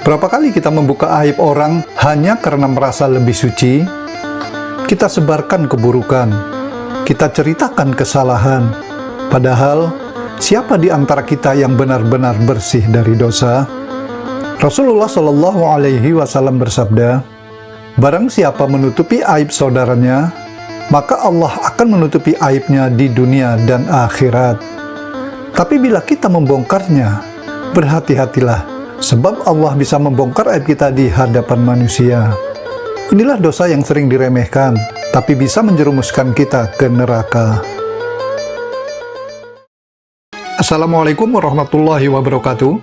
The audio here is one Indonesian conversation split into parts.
Berapa kali kita membuka aib orang hanya karena merasa lebih suci? Kita sebarkan keburukan, kita ceritakan kesalahan. Padahal, siapa di antara kita yang benar-benar bersih dari dosa? Rasulullah Shallallahu Alaihi Wasallam bersabda, "Barang siapa menutupi aib saudaranya, maka Allah akan menutupi aibnya di dunia dan akhirat. Tapi bila kita membongkarnya, berhati-hatilah, sebab Allah bisa membongkar aib kita di hadapan manusia." Inilah dosa yang sering diremehkan, tapi bisa menjerumuskan kita ke neraka. Assalamualaikum warahmatullahi wabarakatuh.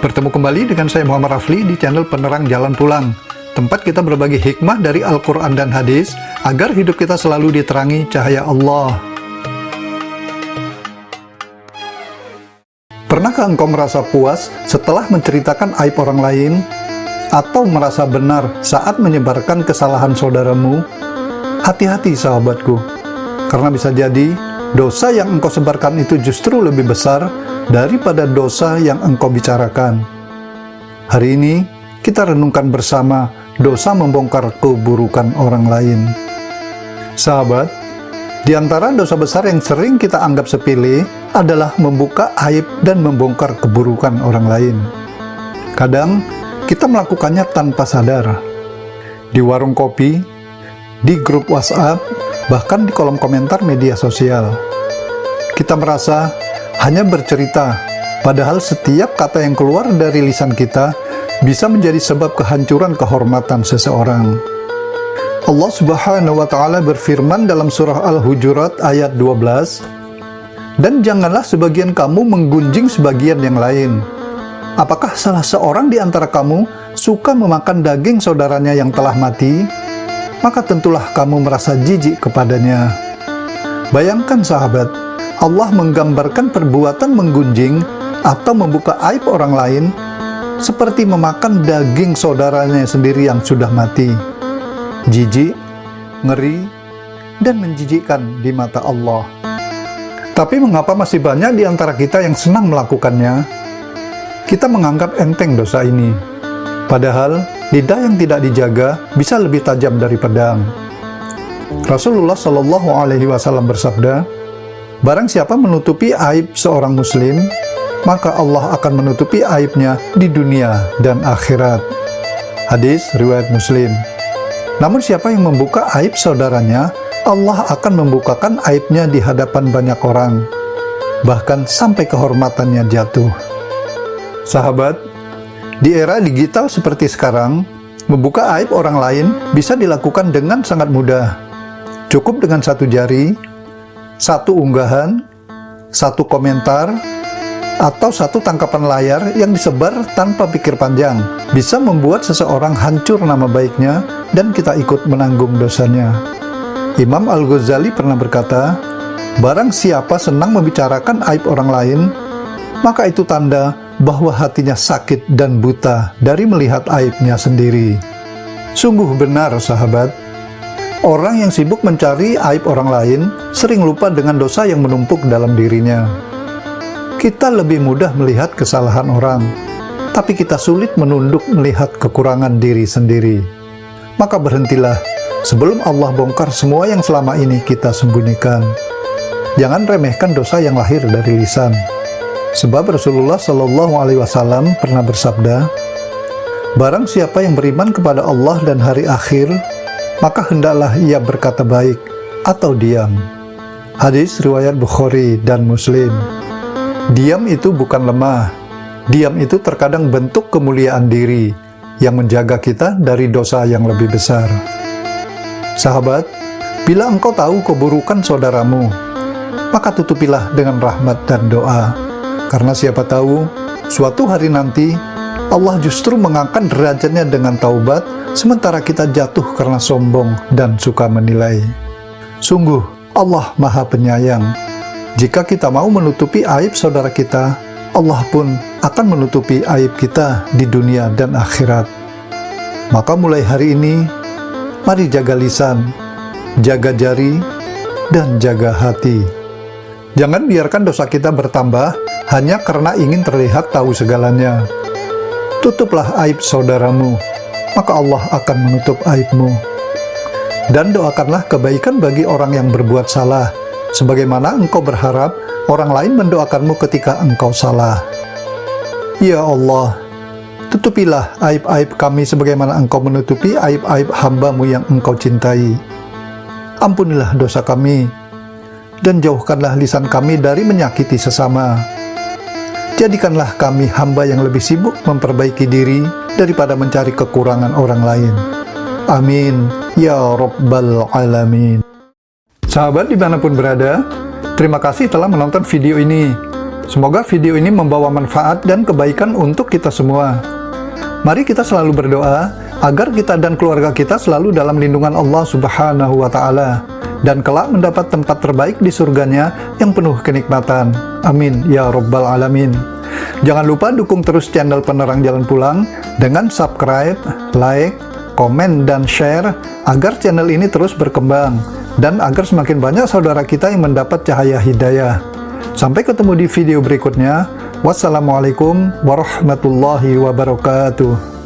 Bertemu kembali dengan saya Muhammad Rafli di channel Penerang Jalan Pulang, tempat kita berbagi hikmah dari Al-Quran dan hadis, agar hidup kita selalu diterangi cahaya Allah. Pernahkah engkau merasa puas setelah menceritakan aib orang lain? Atau merasa benar saat menyebarkan kesalahan saudaramu? Hati-hati sahabatku, karena bisa jadi dosa yang engkau sebarkan itu justru lebih besar daripada dosa yang engkau bicarakan. Hari ini kita renungkan bersama dosa membongkar keburukan orang lain. Sahabat, di antara dosa besar yang sering kita anggap sepele adalah membuka aib dan membongkar keburukan orang lain. Kadang kita melakukannya tanpa sadar. Di warung kopi, di grup WhatsApp, bahkan di kolom komentar media sosial. Kita merasa hanya bercerita, padahal setiap kata yang keluar dari lisan kita bisa menjadi sebab kehancuran kehormatan seseorang. Allah Subhanahu wa Ta'ala berfirman dalam surah Al-Hujurat ayat 12, "Dan janganlah sebagian kamu menggunjing sebagian yang lain. Apakah salah seorang di antara kamu suka memakan daging saudaranya yang telah mati? Maka tentulah kamu merasa jijik kepadanya." Bayangkan sahabat, Allah menggambarkan perbuatan menggunjing atau membuka aib orang lain seperti memakan daging saudaranya sendiri yang sudah mati. Jijik, ngeri, dan menjijikkan di mata Allah. Tapi mengapa masih banyak di antara kita yang senang melakukannya? Kita menganggap enteng dosa ini, padahal lidah yang tidak dijaga bisa lebih tajam dari pedang. Rasulullah Shallallahu Alaihi Wasallam bersabda, "Barang siapa menutupi aib seorang muslim, maka Allah akan menutupi aibnya di dunia dan akhirat." Hadis riwayat Muslim. Namun siapa yang membuka aib saudaranya, Allah akan membukakan aibnya di hadapan banyak orang, bahkan sampai kehormatannya jatuh. Sahabat, di era digital seperti sekarang, membuka aib orang lain bisa dilakukan dengan sangat mudah. Cukup dengan satu jari, satu unggahan, satu komentar, atau satu tangkapan layar yang disebar tanpa pikir panjang, bisa membuat seseorang hancur nama baiknya dan kita ikut menanggung dosanya. Imam Al-Ghazali pernah berkata, "Barang siapa senang membicarakan aib orang lain, maka itu tanda bahwa hatinya sakit dan buta dari melihat aibnya sendiri." Sungguh benar sahabat, orang yang sibuk mencari aib orang lain sering lupa dengan dosa yang menumpuk dalam dirinya. Kita lebih mudah melihat kesalahan orang, tapi kita sulit menunduk melihat kekurangan diri sendiri. Maka berhentilah sebelum Allah bongkar semua yang selama ini kita sembunyikan. Jangan remehkan dosa yang lahir dari lisan. Sebab Rasulullah Shallallahu Alaihi Wasallam pernah bersabda, "Barang siapa yang beriman kepada Allah dan hari akhir, maka hendaklah ia berkata baik atau diam." Hadis riwayat Bukhari dan Muslim. Diam itu bukan lemah. Diam itu terkadang bentuk kemuliaan diri yang menjaga kita dari dosa yang lebih besar. Sahabat, bila engkau tahu keburukan saudaramu, maka tutupilah dengan rahmat dan doa. Karena siapa tahu, suatu hari nanti, Allah justru mengangkat derajatnya dengan taubat, sementara kita jatuh karena sombong dan suka menilai. Sungguh, Allah Maha Penyayang. Jika kita mau menutupi aib saudara kita, Allah pun akan menutupi aib kita di dunia dan akhirat. Maka mulai hari ini, mari jaga lisan, jaga jari, dan jaga hati. Jangan biarkan dosa kita bertambah hanya karena ingin terlihat tahu segalanya. Tutuplah aib saudaramu, maka Allah akan menutup aibmu. Dan doakanlah kebaikan bagi orang yang berbuat salah, sebagaimana engkau berharap orang lain mendoakanmu ketika engkau salah. Ya Allah, tutupilah aib-aib kami sebagaimana engkau menutupi aib-aib hamba-Mu yang engkau cintai. Ampunilah dosa kami, dan jauhkanlah lisan kami dari menyakiti sesama. Jadikanlah kami hamba yang lebih sibuk memperbaiki diri daripada mencari kekurangan orang lain. Amin, ya Rabbal Alamin. Sahabat dimanapun berada, terima kasih telah menonton video ini. Semoga video ini membawa manfaat dan kebaikan untuk kita semua. Mari kita selalu berdoa agar kita dan keluarga kita selalu dalam lindungan Allah Subhanahu wa Ta'ala, dan kelak mendapat tempat terbaik di surganya yang penuh kenikmatan. Amin ya Rabbal Alamin. Jangan lupa dukung terus channel Penerang Jalan Pulang dengan subscribe, like, komen, dan share agar channel ini terus berkembang dan agar semakin banyak saudara kita yang mendapat cahaya hidayah. Sampai ketemu di video berikutnya. Wassalamualaikum warahmatullahi wabarakatuh.